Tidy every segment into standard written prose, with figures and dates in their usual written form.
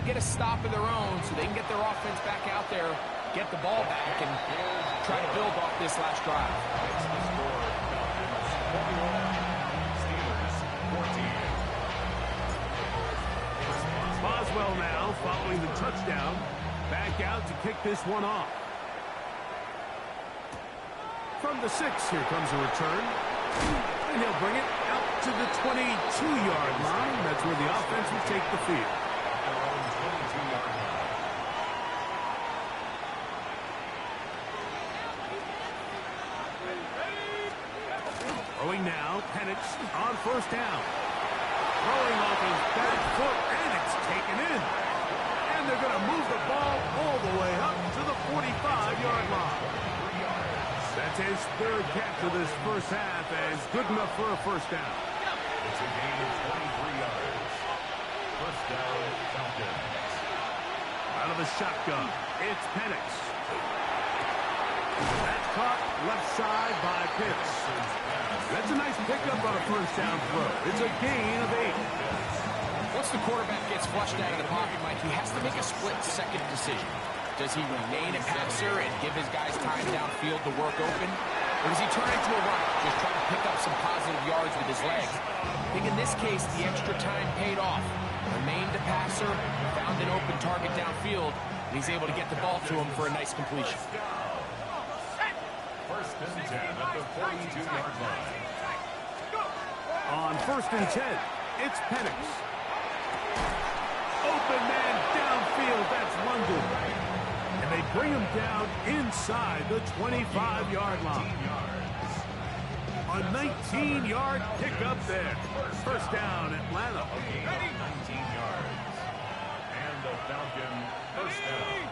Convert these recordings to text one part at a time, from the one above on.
get a stop of their own so they can get their offense back out there, get the ball back, and try to build off this last drive. Boswell now following the touchdown. Back out to kick this one off. From the 6, here comes a return. And he'll bring it out to the 22-yard line. That's where the offense will take the field. Throwing now, Penix on first down. Throwing off his back foot, and it's taken in. And they're going to move the ball all the way up to the 45-yard line. That's his third catch of this first half, as good enough for a first down. It's a gain of 23 yards. First down, Falcons. Out of the shotgun, it's Penix. That's caught left side by Pitts. That's a nice pickup on a first down throw. It's a gain of 8. Once the quarterback gets flushed out of the pocket, Mike, he has to make a split-second decision. Does he remain a passer and give his guys time downfield to work open? Or does he turn into a runner, just try to pick up some positive yards with his legs? I think in this case, the extra time paid off. Remained a passer, found an open target downfield, and he's able to get the ball to him for a nice completion. First and 10 at the 42-yard line. On first and 10, it's Penix. Open man downfield, that's London. And they bring him down inside the 25-yard line. A 19-yard pickup there. First down, Atlanta. A gain of 19 yards. And the Falcon first down.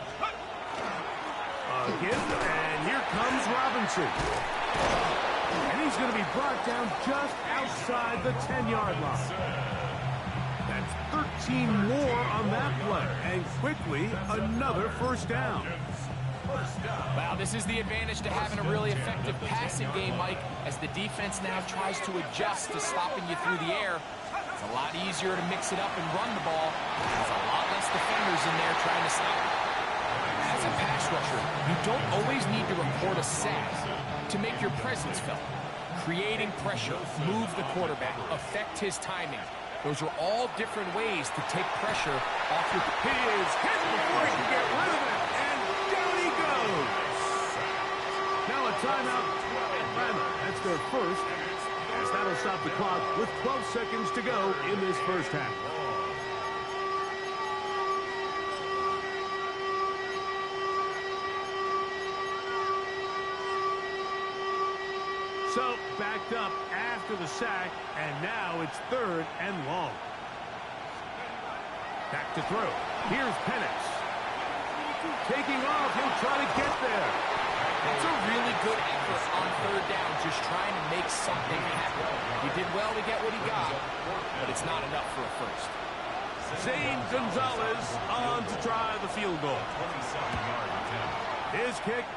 Again, and here comes Robinson. And he's going to be brought down just outside the 10-yard line. That's 13 more on that play. And quickly, another first down. Wow, this is the advantage to having a really effective passing game, Mike, as the defense now tries to adjust to stopping you through the air. It's a lot easier to mix it up and run the ball. There's a lot less defenders in there trying to stop it. As a pass rusher, you don't always need to report a sack to make your presence felt. Creating pressure, move the quarterback, affect his timing. Those are all different ways to take pressure off your... He is hit before he can get rid of it, and down he goes. Now a timeout. Atlanta, that's their first, as that'll stop the clock with 12 seconds to go in this first half. So, backed up after the sack, and now it's third and long. Back to throw. Here's Penix. Taking off, he'll try to get there. That's a really good effort on third down, just trying to make something happen. He did well to get what he got, but it's not enough for a first. Zane Gonzalez on to try the field goal. His kick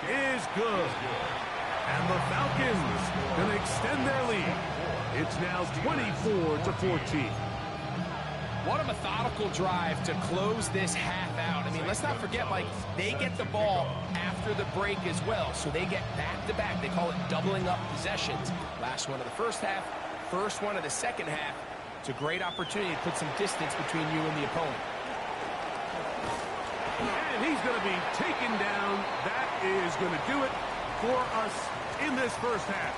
is good. And the Falcons going to extend their lead. It's now 24-14. What a methodical drive to close this half out. I mean, let's not forget, Mike, they get the ball after the break as well, so they get back-to-back. They call it doubling up possessions. Last one of the first half, first one of the second half. It's a great opportunity to put some distance between you and the opponent. And he's going to be taken down. That is going to do it for us in this first half.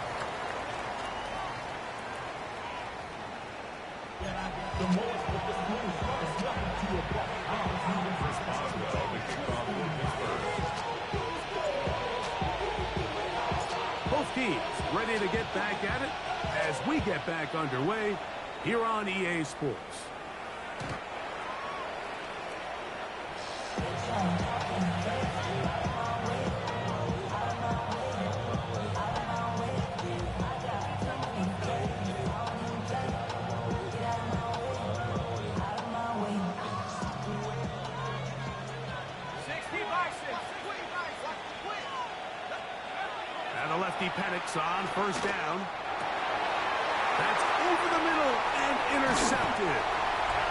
Both teams ready to get back at it as we get back underway here on EA Sports. Lefty Penix on first down. That's over the middle and intercepted.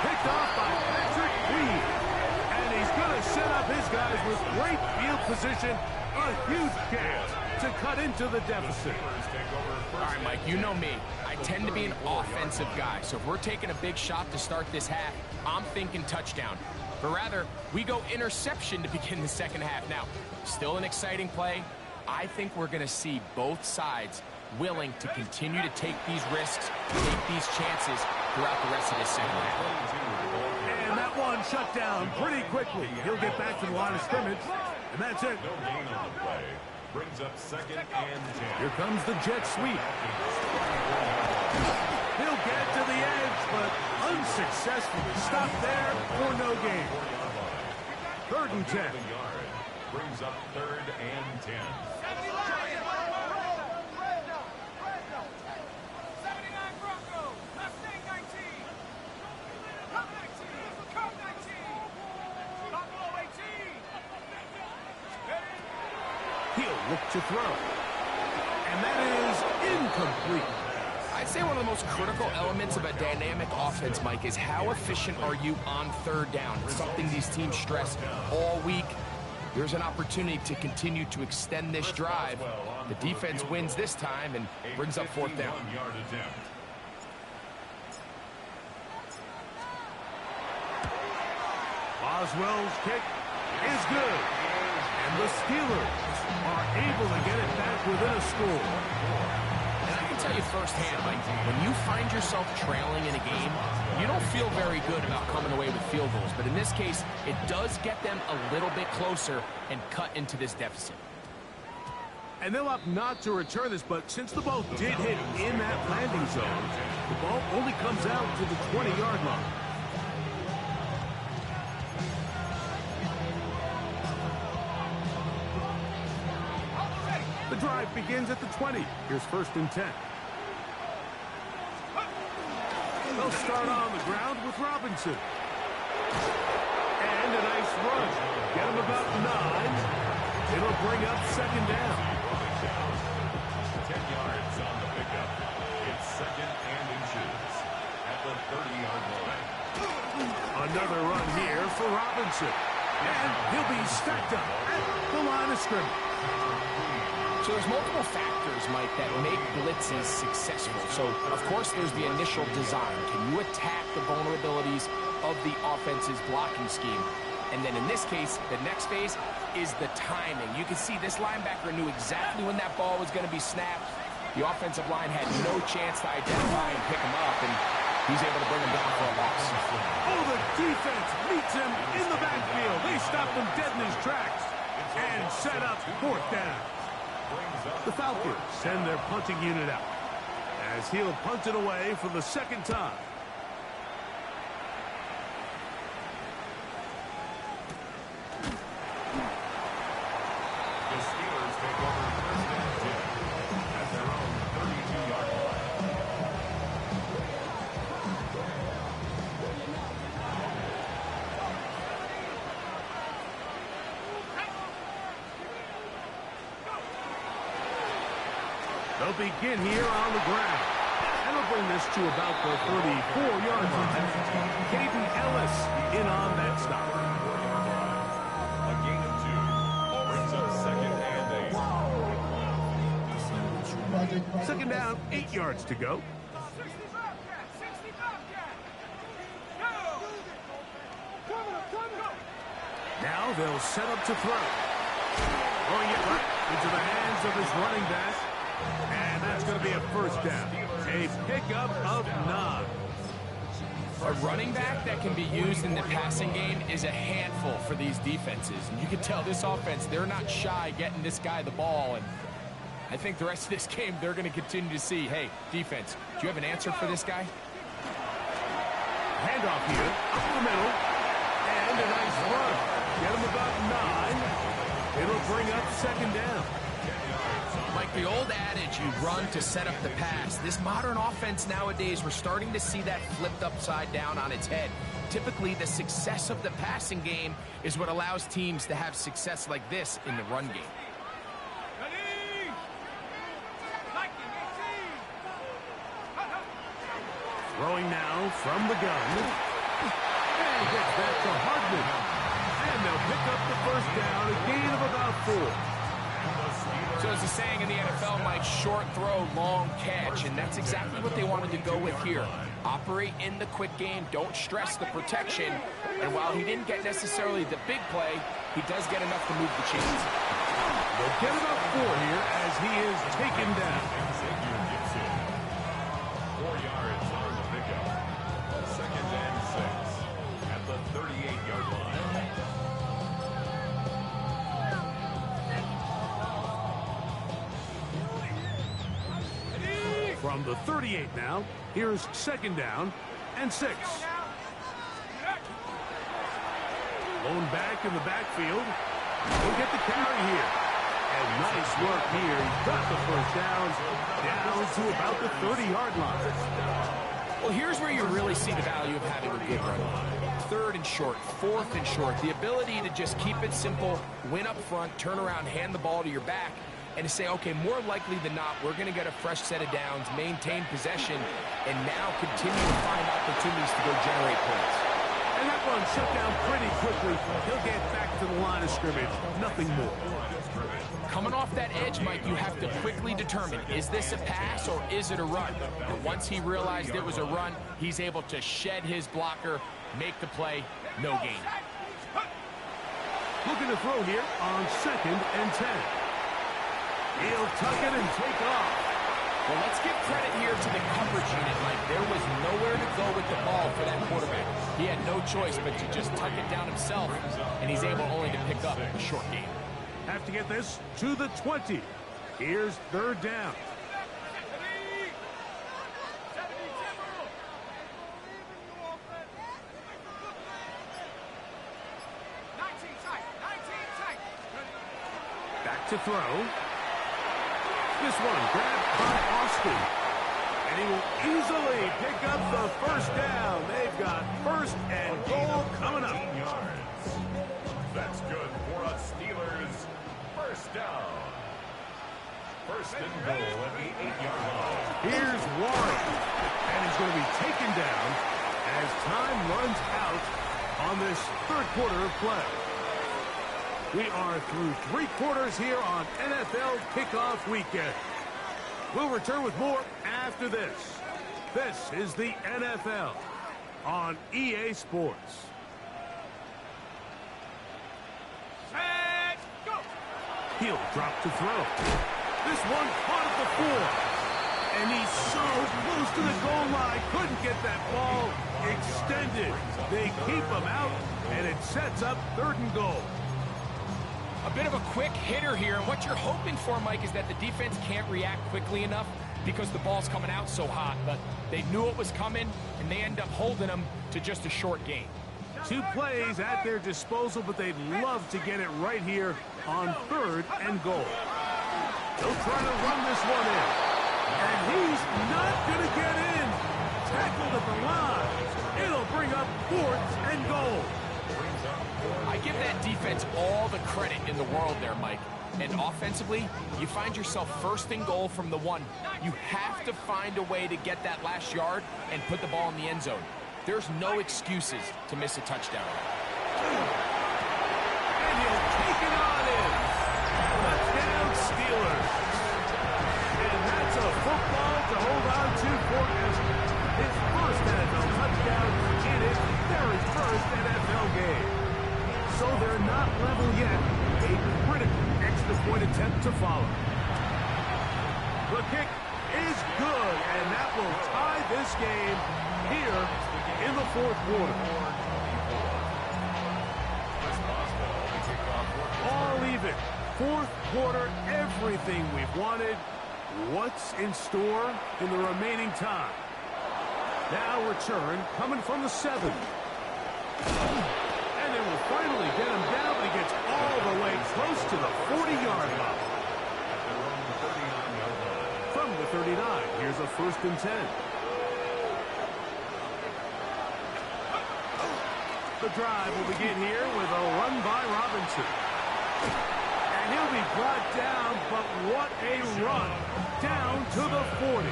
Picked off by Patrick Reed. up his guys with great field position. A huge chance to cut into the deficit. All right, Mike, you know me. I tend to be an offensive guy, so if we're taking a big shot to start this half, I'm thinking touchdown. But rather, we go interception to begin the second half. Now, still an exciting play. I think we're going to see both sides willing to continue to take these risks, take these chances throughout the rest of this second half. And that one shut down pretty quickly. He'll get back to the line of scrimmage, and that's it. No gain on the play. Brings up 2nd and 10. Here comes the jet sweep. He'll get to the edge, but unsuccessfully stopped there for no gain. 3rd and 10. Brings up 3rd and 10. He'll look to throw. And that is incomplete. I'd say one of the most critical elements of a dynamic offense, Mike, is how efficient are you on 3rd down. It's something these teams stress all week. There's an opportunity to continue to extend this drive. The defense wins this time and brings up 4th down. Boswell's kick is good. And the Steelers are able to get it back within a score. And I can tell you firsthand, Mike, when you find yourself trailing in a game, you don't feel very good about coming away with field goals. But in this case, it does get them a little bit closer and cut into this deficit. And they'll opt not to return this, but since the ball did hit in that landing zone, the ball only comes out to the 20-yard line. The drive begins at the 20. Here's 1st and 10. They'll start on the ground with Robinson. And a nice run. Get him about 9. It'll bring up 2nd down. 10 yards on the pickup. It's 2nd and inches at the 30-yard line. Another run here for Robinson. And he'll be stacked up at the line of scrimmage. So there's multiple factors, Mike, that make blitzes successful. So, of course, there's the initial design. Can you attack the vulnerabilities of the offense's blocking scheme? And then in this case, the next phase is the timing. You can see this linebacker knew exactly when that ball was going to be snapped. The offensive line had no chance to identify and pick him up, and he's able to bring him down for a loss. Oh, the defense meets him in the backfield. They stop him dead in his tracks and set up 4th down. The Falcons send their punting unit out as he'll punt it away for the 2nd time. The Steelers take over 1st and 10 at their own 32-yard line. They'll begin here on the ground. And they'll bring this to about the 34-yard line. Caden Ellis in on that stop. A gain of 2. Brings up 2nd and 8. 2nd down, 8 yards to go. Now they'll set up to throw. Throwing it right into the hands of his running back. And that's going to be a 1st down. A pickup of 9. A running back that can be used in the passing game is a handful for these defenses. And you can tell this offense, they're not shy getting this guy the ball. And I think the rest of this game, they're going to continue to see, hey, defense, do you have an answer for this guy? Handoff here, up the middle. And a nice run. Get him about 9. It'll bring up 2nd down. Like the old adage, you run to set up the pass. This modern offense nowadays, we're starting to see that flipped upside down on its head. Typically, the success of the passing game is what allows teams to have success like this in the run game. Throwing now from the gun. And gets back to Hardman. And And they'll pick up the first down, a gain of about 4. So as the saying in the NFL, Mike, short throw, long catch, and that's exactly what they wanted to go with here. Operate in the quick game, don't stress the protection, and while he didn't get necessarily the big play, he does get enough to move the chains. They'll get about 4 here as he is taken down. Xavier Gibson. 4 yards on the pickup. 2nd and 6 at the 38-yard line. From the 38 now, here's 2nd down and 6. Lone back in the backfield. He'll get the carry here. And nice work here. He's got the first down to about the 30-yard line. Well, here's where you really see the value of having a good run. 3rd and short, 4th and short. The ability to just keep it simple, win up front, turn around, hand the ball to your back, and to say, okay, more likely than not, we're going to get a fresh set of downs, maintain possession, and now continue to find opportunities to go generate points. And that one shut down pretty quickly. He'll get back to the line of scrimmage. Nothing more. Coming off that edge, Mike, you have to quickly determine, is this a pass or is it a run? And once he realized it was a run, he's able to shed his blocker, make the play, no gain. Looking to throw here on 2nd and 10. He'll tuck it and take off. Well, let's give credit here to the coverage unit, Mike. There was nowhere to go with the ball for that quarterback. He had no choice but to just tuck it down himself, and he's able only to pick up a short gain. Have to get this to the 20. Here's 3rd down. Back to throw. This one grabbed by Austin. And he will easily pick up the first down. They've got 1st and goal coming up. 18 yards. That's good for us Steelers. 1st down. 1st and goal at the 8-yard line. Here's Warren. And he's going to be taken down as time runs out on this 3rd quarter of play. We are through 3 quarters here on NFL Kickoff Weekend. We'll return with more after this. This is the NFL on EA Sports. Set, go! He'll drop to throw. This one caught at the 4. And he's so close to the goal line. Couldn't get that ball extended. They keep him out, and it sets up 3rd and goal. A bit of a quick hitter here, and what you're hoping for, Mike, is that the defense can't react quickly enough because the ball's coming out so hot, but they knew it was coming, and they end up holding them to just a short gain. 2 plays at their disposal, but they'd love to get it right here on 3rd and goal. They'll try to run this one in, and he's not going to get in. Tackled at the line. It'll bring up 4th and goal. I give that defense all the credit in the world there, Mike. And offensively, you find yourself 1st and goal from the 1. You have to find a way to get that last yard and put the ball in the end zone. There's no excuses to miss a touchdown. And he'll take it on in. Touchdown Steelers. And that's a football to hold on to for Ezra. His 1st NFL touchdown in his very 1st NFL game. So they're not level yet. A critical extra point attempt to follow. The kick is good, and that will tie this game here in the 4th quarter. All even. 4th quarter, everything we've wanted. What's in store in the remaining time? Now return coming from the 7. And they will finally get him down, but he gets all the way close to the 40-yard line. From the 39, here's a 1st and 10. The drive will begin here with a run by Robinson. And he'll be brought down, but what a run. Down to the 40.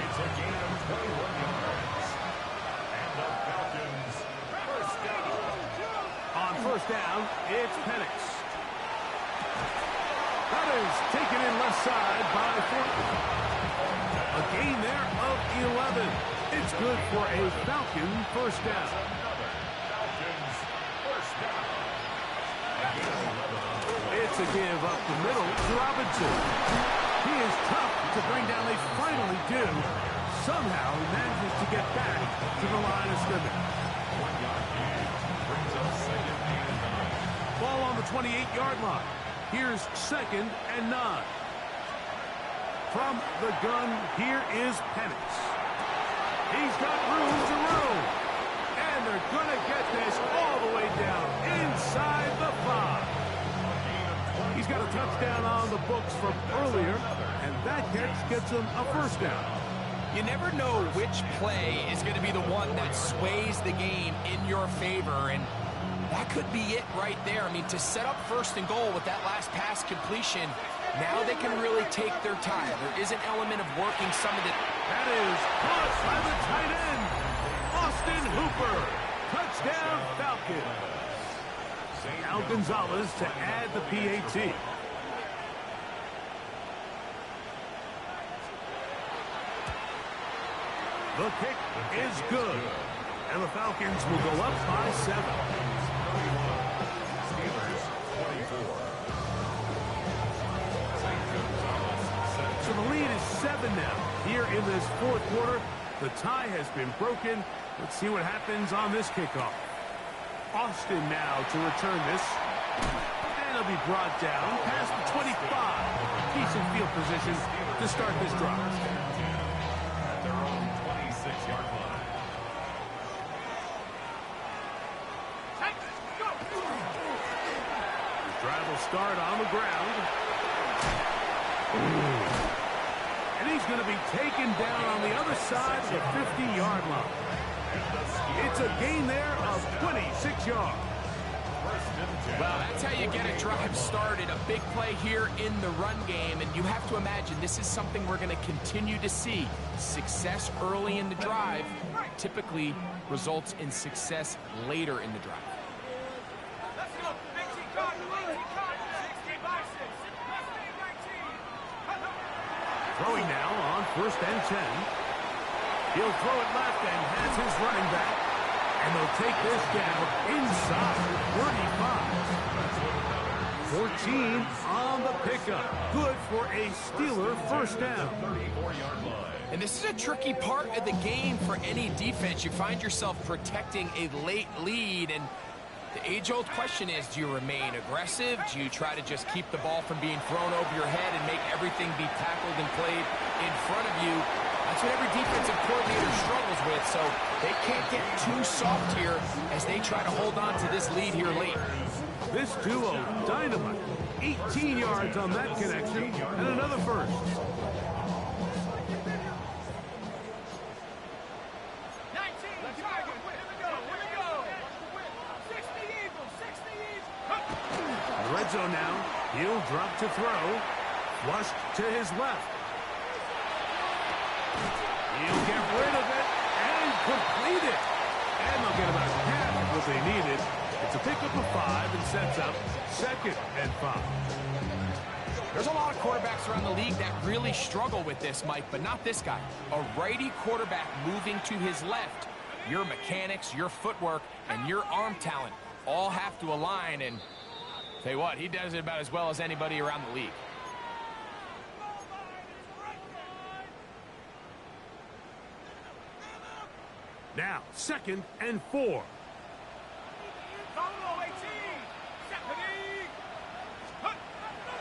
It's a gain of 21 yards. And the Falcons 1st down. down, it's Penix. That is taken in left side by Thornton. A gain there of 11. It's good for a Falcon first down. Falcons first down. It's a give up the middle to Robinson. He is tough to bring down. They finally do. Somehow he manages to get back to the line of scrimmage. 1 yard gain brings up second and 9. Ball on the 28-yard line. Here's second and 9. From the gun, here is Penix. He's got room to roam. And they're going to get this all the way down inside the 5. He's got a touchdown on the books from earlier, and that catch gets him a first down. You never know which play is going to be the one that sways the game in your favor, and that could be it right there. I mean, to set up first and goal with that last pass completion, now they can really take their time. There is an element of working some of the... That is caught by the tight end, Austin Hooper. Touchdown, Falcons. Al Gonzalez to add the PAT. The kick is good. And the Falcons will go up by 7. Steelers 24. So the lead is 7 now. Here in this fourth quarter, the tie has been broken. Let's see what happens on this kickoff. Austin now to return this. And he'll be brought down past the 25. Decent field position to start this drive. At their own 26-yard line. The drive will start on the ground. And he's going to be taken down on the other side of the 50-yard line. It's a gain there of 26 yards. Well, that's how you get a drive started. A big play here in the run game, and you have to imagine this is something we're going to continue to see. Success early in the drive typically results in success later in the drive. Throwing now on first and 10. He'll throw it left and has his running back. And they'll take this down inside 35. 14 on the pickup. Good for a Steeler first down. 34-yard line. And this is a tricky part of the game for any defense. You find yourself protecting a late lead, and the age-old question is, do you remain aggressive? Do you try to just keep the ball from being thrown over your head and make everything be tackled and played in front of you? That's what every defensive coordinator struggles with, so they can't get too soft here as they try to hold on to this lead here late. This duo, dynamite. 18 yards on that connection, and another first. Red zone now. He'll drop to throw. Flushed to his left. He'll get rid of it and complete it. And they'll get about half of what they needed. It's a pickup of 5 and sets up second and 5. There's a lot of quarterbacks around the league that really struggle with this, Mike, but not this guy. A righty quarterback moving to his left. Your mechanics, your footwork, and your arm talent all have to align, and tell you what, he does it about as well as anybody around the league. Now, second and 4.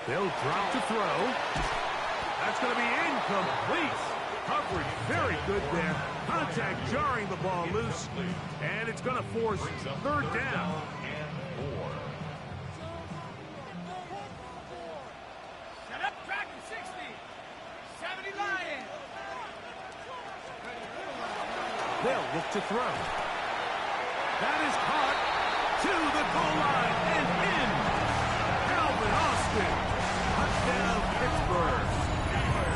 They'll drop to throw. That's going to be incomplete. Coverage very good there. Contact jarring the ball loose. And it's going to force third down. They'll look to throw. That is caught to the goal line and in. Calvin Austin. Touchdown, Pittsburgh.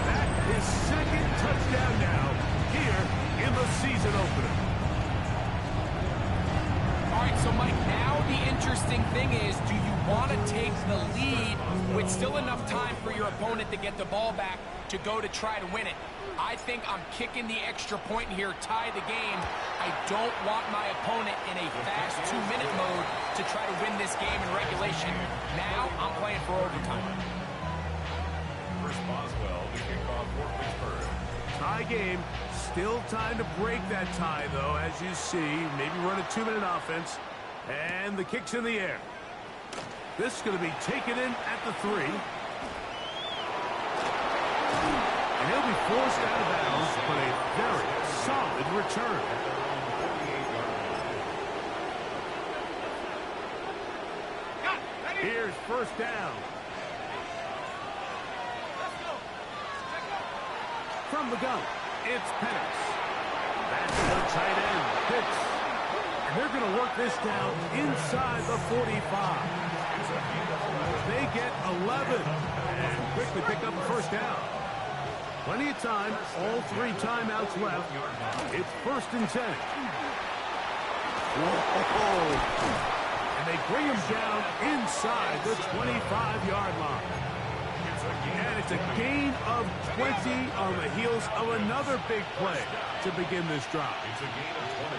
That is second touchdown now here in the season opener. All right, so Mike, now the interesting thing is, do you want to take the lead with still enough time for your opponent to get the ball back to go to try to win it? I think I'm kicking the extra point here, tie the game. I don't want my opponent in a fast 2-minute mode to try to win this game in regulation. Now, I'm playing for overtime. Chris Boswell, the kickoff for Pittsburgh. Tie game. Still time to break that tie, though, as you see. Maybe run a 2-minute offense. And the kick's in the air. This is going to be taken in at the 3. And he'll be forced out of bounds, but a very solid return. Here's first down. From the gun, it's Penix. That's the tight end, Pitts. And they're going to work this down inside the 45. They get 11 and quickly pick up a first down. Plenty of time, all 3 timeouts left. It's 1st and 10. Whoa. And they bring him down inside the 25-yard line. And it's a gain of 20 on the heels of another big play to begin this drive. It's a gain of 20.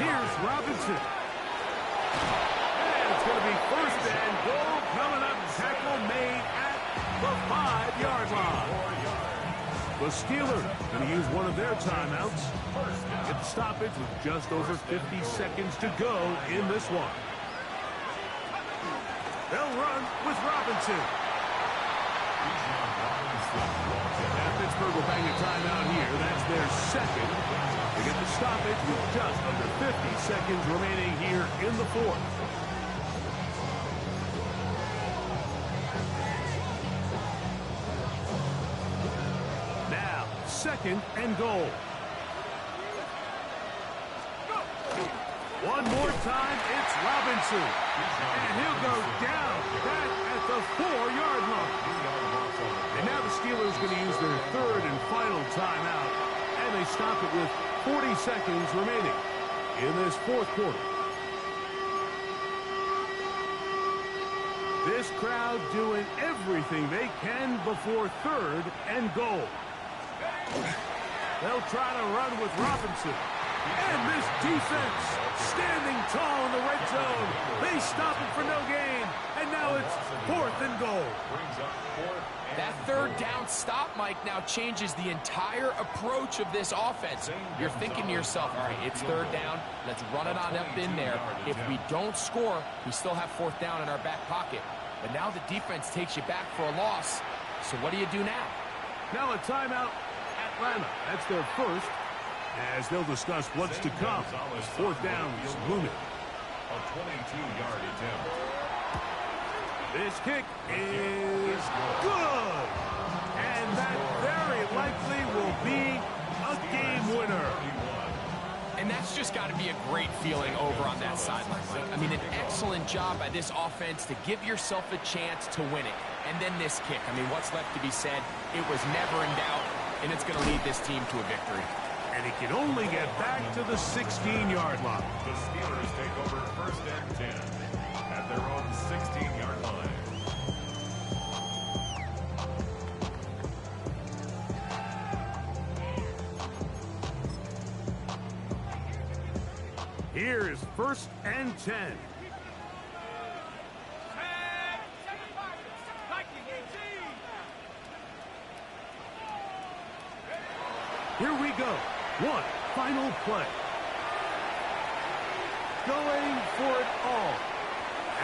Here's Robinson. And it's going to be 1st and goal coming up. Tackle made at the 5-yard line. The Steelers going to use one of their timeouts. Get the stoppage with just over 50 seconds to go in this one. They'll run with Robinson. And Pittsburgh will bang a timeout here. That's their second. They get the stoppage with just under 50 seconds remaining here in the 4th. Now, 2nd and goal. One more time, it's Robinson. And he'll go down back at the 4-yard line. And now the Steelers are going to use their 3rd and final timeout. And they stop it with 40 seconds remaining in this 4th quarter. This crowd doing everything they can before 3rd and goal. They'll try to run with Robinson. And this defense standing tall in the red zone. They stop it for no gain. And now it's 4th and goal. That 3rd down stop, Mike, now changes the entire approach of this offense. You're thinking to yourself, all right, it's 3rd down. Let's run it on up in there. If we don't score, we still have 4th down in our back pocket. But now the defense takes you back for a loss. So what do you do now? Now a timeout, Atlanta. That's their 1st. As they'll discuss what's to come. 4th down is looming. A 22-yard attempt. This kick is good. And that very likely will be a game winner. And that's just got to be a great feeling over on that sideline, Mike. I mean, an excellent job by this offense to give yourself a chance to win it. And then this kick. I mean, what's left to be said? It was never in doubt, and it's going to lead this team to a victory. And he can only get back to the 16-yard line. The Steelers take over 1st and 10 at their own 16-yard line. Here is 1st and 10. Here we go. One final play. Going for it all.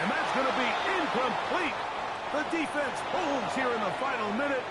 And that's going to be incomplete. The defense holds here in the final minute.